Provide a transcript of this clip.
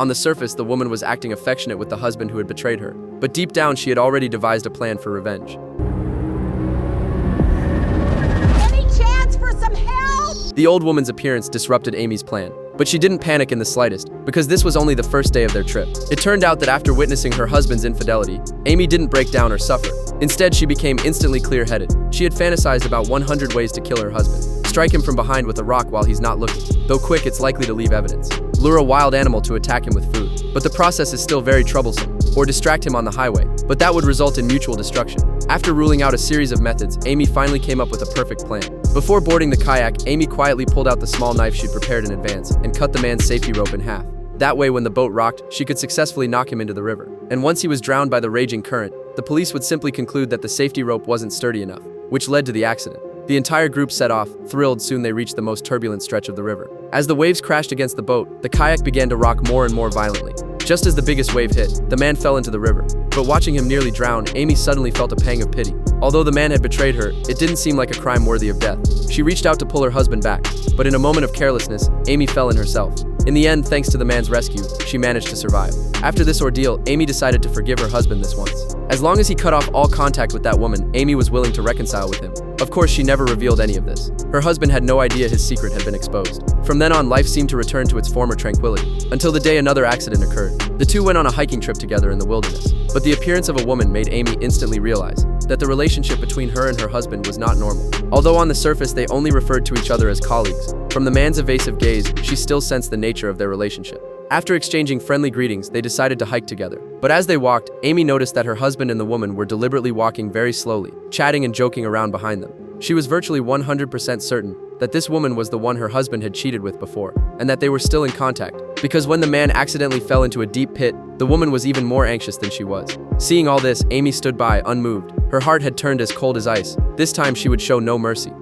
On the surface, the woman was acting affectionate with the husband who had betrayed her, but deep down she had already devised a plan for revenge. Any chance for some help? The old woman's appearance disrupted Amy's plan, but she didn't panic in the slightest, because this was only the first day of their trip. It turned out that after witnessing her husband's infidelity, Amy didn't break down or suffer. Instead, she became instantly clear-headed. She had fantasized about 100 ways to kill her husband. Strike him from behind with a rock while he's not looking. Though quick, it's likely to leave evidence. Lure a wild animal to attack him with food. But the process is still very troublesome. Or distract him on the highway. But that would result in mutual destruction. After ruling out a series of methods, Amy finally came up with a perfect plan. Before boarding the kayak, Amy quietly pulled out the small knife she'd prepared in advance and cut the man's safety rope in half. That way, when the boat rocked, she could successfully knock him into the river. And once he was drowned by the raging current, the police would simply conclude that the safety rope wasn't sturdy enough, which led to the accident. The entire group set off. Thrilled, soon they reached the most turbulent stretch of the river. As the waves crashed against the boat, the kayak began to rock more and more violently. Just as the biggest wave hit, the man fell into the river. But watching him nearly drown, Amy suddenly felt a pang of pity. Although the man had betrayed her, it didn't seem like a crime worthy of death. She reached out to pull her husband back, but in a moment of carelessness, Amy fell in herself. In the end, thanks to the man's rescue, she managed to survive. After this ordeal, Amy decided to forgive her husband this once. As long as he cut off all contact with that woman, Amy was willing to reconcile with him. Of course, she never revealed any of this. Her husband had no idea his secret had been exposed. From then on, life seemed to return to its former tranquility, until the day another accident occurred. The two went on a hiking trip together in the wilderness, but the appearance of a woman made Amy instantly realize that the relationship between her and her husband was not normal. Although on the surface they only referred to each other as colleagues, from the man's evasive gaze, she still sensed the nature of their relationship. After exchanging friendly greetings, they decided to hike together. But as they walked, Amy noticed that her husband and the woman were deliberately walking very slowly, chatting and joking around behind them. She was virtually 100% certain that this woman was the one her husband had cheated with before, and that they were still in contact. Because when the man accidentally fell into a deep pit, the woman was even more anxious than she was. Seeing all this, Amy stood by, unmoved. Her heart had turned as cold as ice. This time she would show no mercy.